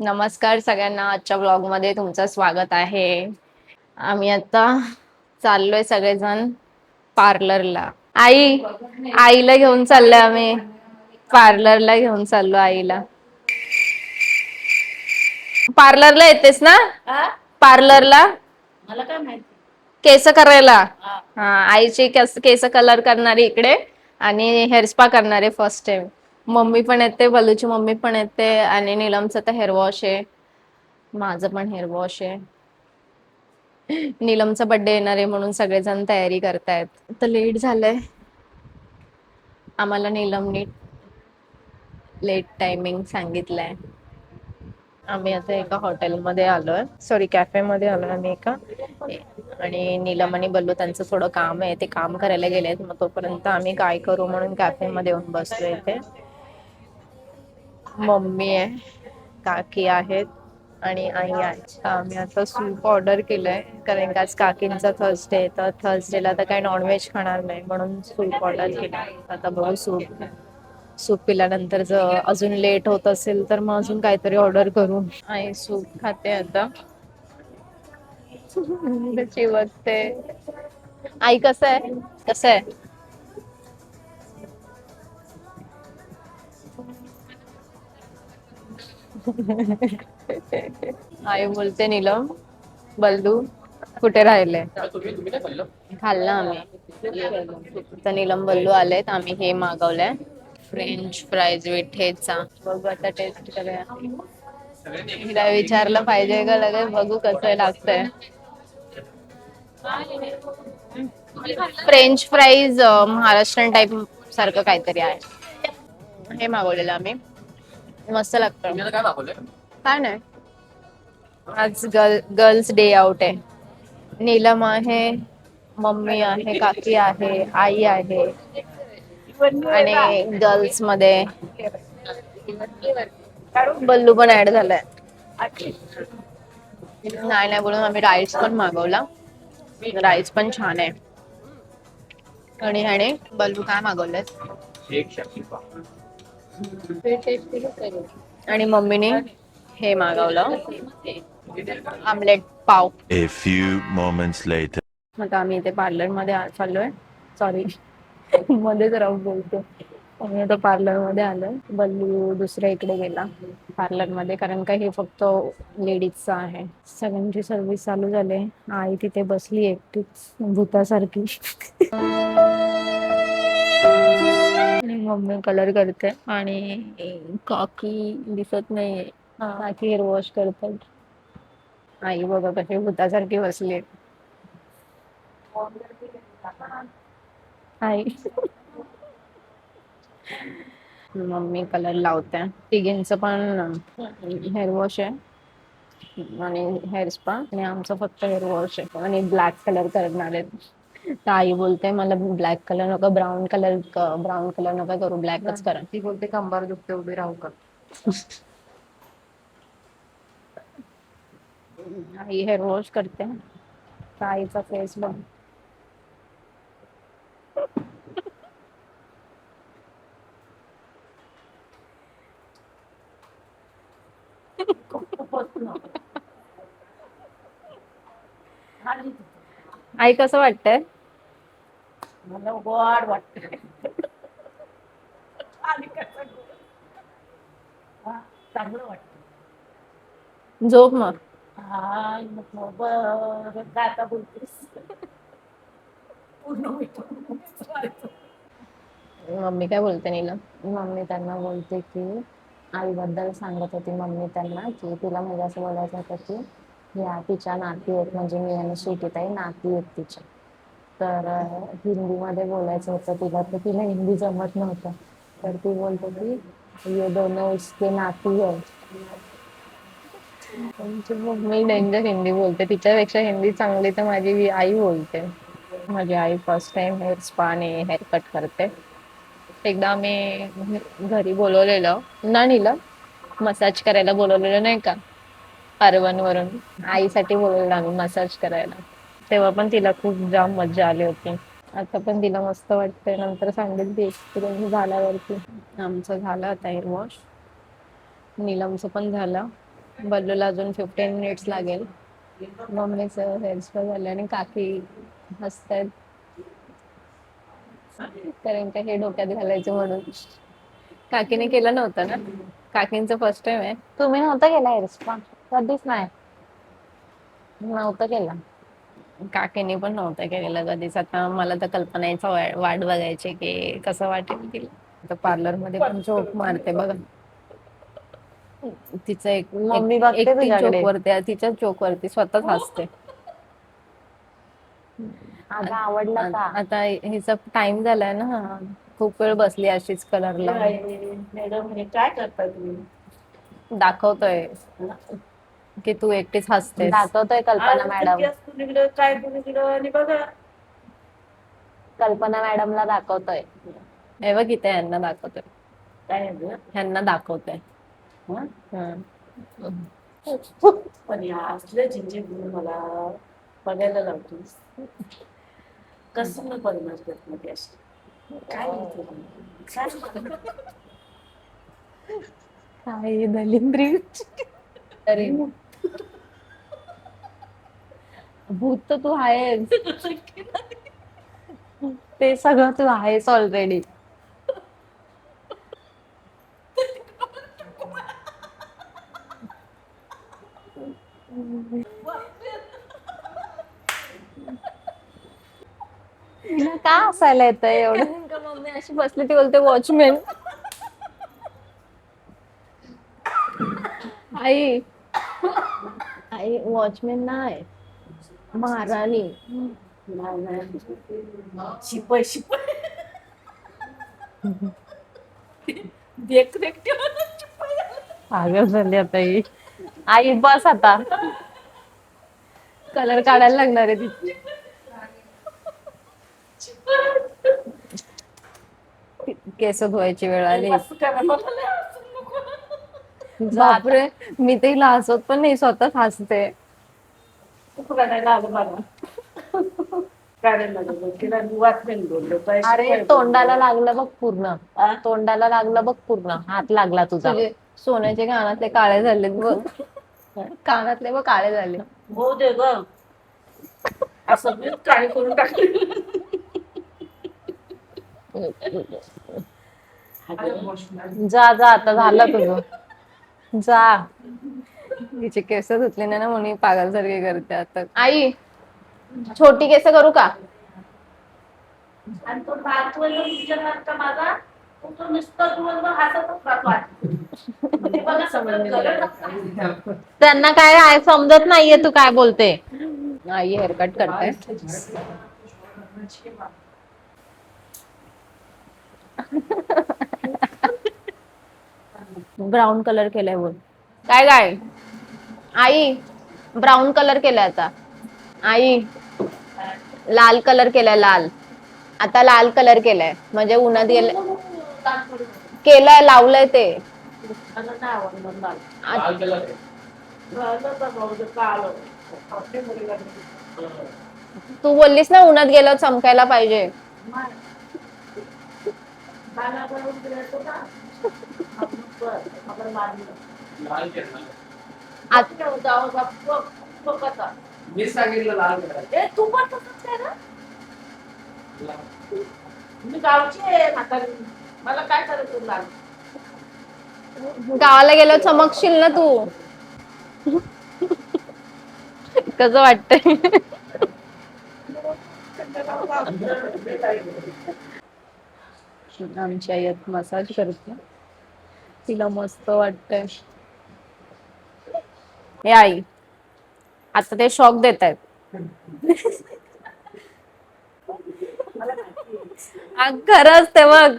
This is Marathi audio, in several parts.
नमस्कार सगळ्यांना. आजच्या ब्लॉगमध्ये तुमचं स्वागत आहे. आम्ही आता चाललोय सगळेजण पार्लरला. आई आईला घेऊन चाललोय आम्ही. पार्लरला घेऊन चाललो आईला. पार्लरला येतेस ना? पार्लरला मला काय माहिती. केस करायला. हा, आईची केस कलर करणार इकडे आणि हेअर स्पा करणार आहे फर्स्ट टाइम. मम्मी पण येते, बलूची मम्मी पण येते आणि नीलमचं तर हेअर वॉश आहे. माझं पण हेअर वॉश आहे. नीलमचा बर्थडे येणार आहे म्हणून सगळेजण तयारी करतायत. तर लेट झालंय आम्हाला. नीलमनी लेट टायमिंग सांगितलंय. आम्ही आता एका हॉटेलमध्ये आलोय, सॉरी कॅफेमध्ये आलोय आम्ही एका. आणि नीलम आणि बल्लू त्यांचं थोडं काम आहे, ते काम करायला गेलेत. मग तोपर्यंत आम्ही काय करू म्हणून कॅफेमध्ये येऊन बसलोय इथे. मम्मी आहे, काकी आहेत आणि आई आहे. आम्ही आता सूप ऑर्डर केलंय कारण आज काकींचा थर्सडे आहे. तर थर्सडेला तर काही नॉनव्हेज खाणार नाही म्हणून सूप ऑर्डर केलं. आता बघू सूप सूप पिल्यानंतर जर अजून लेट होत असेल तर मग अजून काहीतरी ऑर्डर करू. आई सूप खाते आता. चिवटते. आई कसं आहे? कसं आहे? आई बोलते नीलम बल्लू कुठे राहिले? खाल्लं आम्ही. तर नीलम बल्लू आलेत. आम्ही हे मागवलंय, फ्रेंच फ्राईज विथ ठेचा. बघू आता टेस्ट करूया. हिला विचारलं पाहिजे का लगेच, बघू कसं लागतंय. फ्रेंच फ्राईज महाराष्ट्रीयन टाइप सारखं काहीतरी आहे. हे मागवलेलं आम्ही, मस्त लागतं. काय नाही, आज गर्ल्स डे आउट आहे. नीलम आहे, मम्मी आहे, काकी आहे, आई आहे आणि गर्ल्स मध्ये बल्लू पण ऍड झालाय. नाही नाही बोलून आम्ही राईस पण मागवला. राईस पण छान आहे. आणि बल्लू काय मागवलंय? आणि मम्मीने हे मागवलं, आमलेट पाव. A few moments later. आता आम्ही इथे पार्लर मध्ये चाललोय. सॉरी, मध्येच राहून बोलतो. आम्ही आता पार्लर मध्ये आलोय. बल्लू दुसऱ्या इकडे गेला पार्लर मध्ये, कारण का हे फक्त लेडीजचं आहे. सगळ्यांची सर्व्हिस चालू झाली. आई तिथे बसली एकटीच भूतासारखी. आणि मम्मी कलर करते आणि काकी दिसत नाहीये. काकी हेअर वॉश करतात. आई बघा कशी भूतासारखी बसली. आई मम्मी कलर लावते. तिघींचं पण हेअर वॉश आहे आणि हेअर स्पा, आणि आमचं फक्त हेअर वॉश आहे आणि ब्लॅक कलर करणार आहेत. तर आई बोलते मला ब्लॅक कलर नको, ब्राऊन कलर नका करू, ब्लॅकच करा. ती बोलते कंबर दुखते, उभी राहू का? आई हेअर वॉश करते. तर आईचा फेस बघ. आई कसं वाटतंय? मला गोड वाटतंय. चांगलं वाटतं. झोप मग. काय आता बोलतेस? मम्मी काय बोलते नीला? मम्मी त्यांना बोलते की आईबद्दल सांगत होती मम्मी त्यांना की तिला म्हणजे असं बोलायचं होतं की या तिच्या नाती आहेत, म्हणजे मी आणि स्वीटीताई नाती आहेत तिच्या. तर हिंदीमध्ये बोलायचं होतं तिला, तर तिला हिंदी जमत नव्हतं. तर ती बोलते की ये दोनों उसके नाती है. आमची मम्मी डेंजर हिंदी बोलते. तिच्यापेक्षा हिंदी चांगली तर माझी आई बोलते. माझी आई फर्स्ट टाइम हेअर स्पा आणि हेअर कट करते. एकदा आम्ही घरी बोलवलेलं ना नीला, मसाज करायला बोलवलेलं नाही का, अरवन वरून आईसाठी बोलवलेलं आम्ही मसाज करायला. तेव्हा पण तिला खूप जाम मज्जा आली होती. आता पण तिला मस्त वाटतंय. नंतर सांगेल ती एक्सपिरियन्स झाल्यावरती. आमचं झालं आता हेअर वॉश, नीलमचं पण झालं. बल्लूला अजून 15 मिनिट्स लागेल. मम्मीचं हेअरस्पा झालं आणि काकी हसतायत कारण का हे डोक्यात घालायचं म्हणून. काकीने केलं नव्हतं ना. काकींचं फर्स्ट टाइम आहे. तुम्ही नव्हतं केला हेअरस्पा? कधीच नाही. नव्हतं केला. काकीने पण नव्हतं केलेलं कधीच. आता मला तर कल्पना यायचा वाट बघायची की कसं वाटेल तिला. तर पार्लर मध्ये पण जोक मारते बघा. तिचं मम्मी बघते एकटी तुझ्याकडे. जोक वरती तिच्याच जोक वरती स्वतःच हसते. अगं आवडलं का? आता हिचा टाइम झालाय ना. खूप वेळ बसली अशीच कलरला. मॅडम हे काय करता तुम्ही? दाखवतोय की तू एकटीच हसतेस. दाखवतोय कल्पना आज मॅडम. केस कुणीकडं काय कुणीकडं आणि बघा. कल्पना मॅडमला दाखवतोय. हे बघ इथे ह्यांना दाखवतोय. काय आहे गं? ह्यांना दाखवतोय. हं? हं. पण या असले जिंजे गुण मला बघायला लावतोस. कसं न बघणार त्यात मध्ये अशी? काय होतं? काय काय दलिंद्री तरी भूत तर तू आहेस. ते सगळं तू आहेस ऑलरेडी. तिला का हसायला येतंय एवढं? मम्मी अशी बसली ती बोलते वॉचमॅन. आई आई वॉचमॅन नाही महाराणी. नाही नाही. शिपाई शिपाई. देख देख ठेवा शिपाई. पागल झाली आता ही. आई बस आता. कलर काढायला लागणार आहे तिची. केस धुवायची वेळ आली. असं करा मला लय हसू नको. बापरे मी तर हिला हसवत पण नाही स्वतःच हसते. खूप रडायला आलं मला. काढायला लागलं तिला वाचमेन बोललो काय अरे शिपाई तोंडाला बोललो. लागलं बघ पूर्ण. आ? तोंडाला लागलं बघ पूर्ण. हात लागला तुझा. तुझे सोन्याचे कानातले काळे झालेत बघ. कानातले बघ काळे झाले. हो दे ग. असं मीच काळी करून टाकली. जा जा आता झालं तुझं. जा. तिचे केस धुतले नाही ना म्हणून पागल सारखी करते आता. आई छोटी केस करू का? आणि तो नातवंड विचारणार का माझा? तो नुसतं दिवसभर हसतच राहतो. म्हणजे बघा सगळं गरज. त्यांना काय आहे समजत नाहीये तू काय बोलते. आई हेअरकट करते. ब्राऊन कलर केलाय बोल. काय काय आई ब्राऊन कलर केलाय आता. आई लाल कलर केलाय लाल. आता लाल कलर केलाय म्हणजे उन्हात गेलं केलंय लावलंय ते. मला नाही आवडणार लाल. आ- झालं तर भाऊ ते काळं. तू बोललीस ना उन्हात गेलं चमकायला पाहिजे. कानाबरोबर गिळायचो का? बरं, आपण मारलं. आत- जाऊ बघ आता. मी सांगितलं लाल करायचं. ए तू पण तसंच आहे ना? मी गावची आहे म्हातारी. मला काय करायचं लाल? गावाला गेल्यावर चमकशील ना तू. कसं वाटतंय? आमची आई आता मसाज करते. तिला मस्त वाटतंय. हे आई आता ते शॉक देत आहेत. खरंच ते बघ.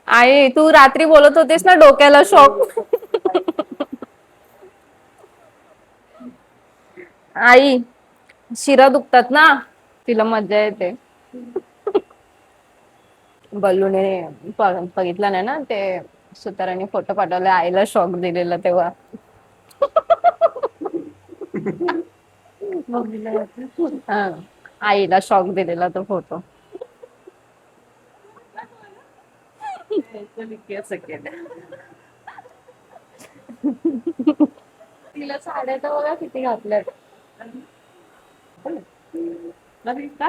आई तू रात्री बोलत होतीस ना डोक्याला शॉक. आई शिरा दुखतात ना तिला मज्जा येते. बल्लूने बघितलं नाही ना ते सुताराने फोटो पाठवले आईला शॉक दिलेला तेव्हा. हा आईला शॉक दिलेला तो फोटो. असं केलं. तिला साड्या तर बघा किती घातल्यात. नवीन का?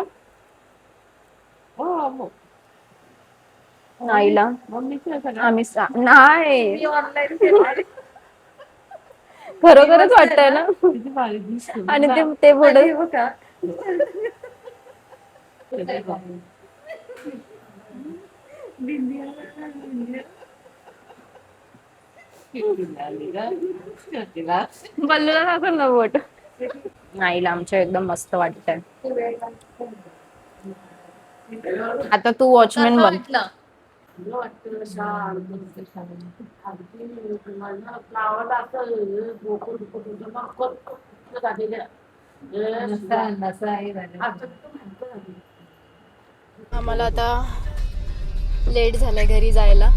हो. आईला मम्मीचं सगळं. आम्ही नाही मी ऑनलाईन केलं. खरोखरच वाटतंय ना. किती भारी दिसतो. आणि ते पुढे आणि हे बघा. बल्लूला दाखव ना बोट. आईला आमच्या एकदम मस्त वाटतंय. आता तू वॉचमॅन बन. वाटतं गावाला असं डोकं दुखत झालेलं. आम्हाला आता लेट झालंय घरी जायला.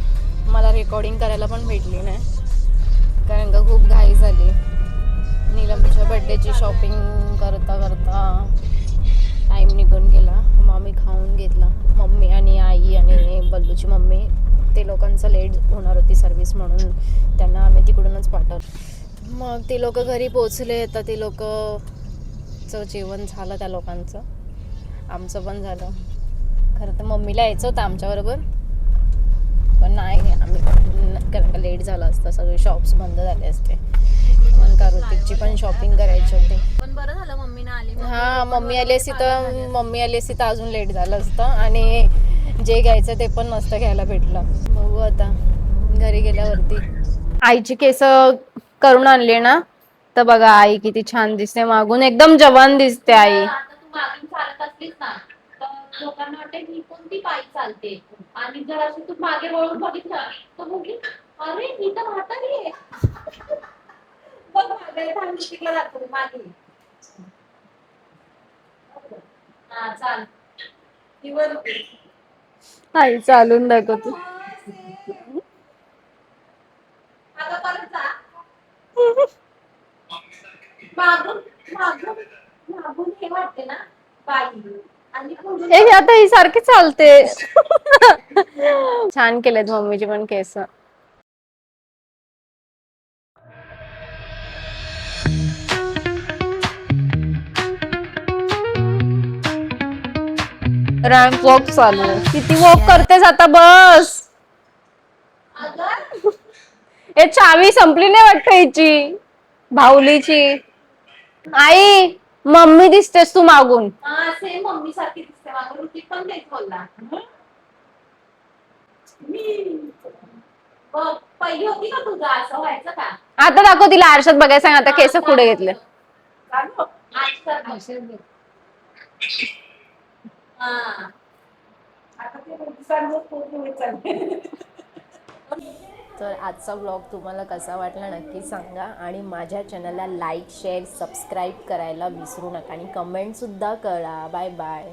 मला रेकॉर्डिंग करायला पण भेटली नाही कारण का खूप घाई झाली. नीलमच्या बर्थडेची शॉपिंग करता करता टाईम निघून गेला. मग आम्ही खाऊन घेतला. मम्मी आणि आई आणि बल्लूची मम्मी ते लोकांचं लेट होणार होती सर्व्हिस म्हणून त्यांना आम्ही तिकडूनच पाठवलं. मग ते लोक घरी पोचले. तर ते लोकचं जेवण झालं त्या लोकांचं. आमचं पण झालं. खरं तर मम्मीला यायचं होतं आमच्याबरोबर पण नाही आम्ही कारण का लेट झालं असतं. सगळे शॉप्स बंद झाले असते. मग का ऋतिकची पण शॉपिंग करायची होती. पण बरं झालं मम्मी ना आली. हा मम्मी आली असती तर अजून लेट झालं असतं आणि जे घ्यायचं ते पण नसतं घ्यायला भेटलं. बघू आता घरी गेल्यावरती. आईची केस करून आणले ना तर बघा आई किती छान दिसते. मागून एकदम जवान दिसते आई. आता तू मागून चालत असलीस ना तर लोकांना वाटेल ही कोणती पायी चालते आणि जर अशी तू मागे वळून बघितलं तर मुली अरे ही तर म्हातारी आहे. बघ मागे तिकडे जातो मागे. हा चाल किंवा आई चालून दाखवते. आता परत जा. मागून मागून मागून हे वाटते ना बाई आणि पुढून हे आता ही सारखी चालते. छान केलेत मम्मीची पण केस. रॅम्प वॉक चालू आहे. किती वॉक करतेस आता बस. अगं हे चावी संपली नाही वाटत हिची भाऊलीची. आई मम्मी दिसतेस तू मागून. हा सेम मम्मी सारखी दिसते मागं. ऋतिक पण तेच बोलला. मी बघ पहिली होती का तुझं असं व्हायचं का? आता दाखव तिला आरशात बघायला सांग. आता केस पुढे घेतले. चालू आज तर हा आता ते दिवसांवर पूर्ण चालते. तर आजचा ब्लॉग तुम्हाला कसा वाटला नक्की सांगा आणि माझ्या चॅनलला लाईक शेअर सबस्क्राईब करायला विसरू नका आणि कमेंटसुद्धा करा. Bye bye.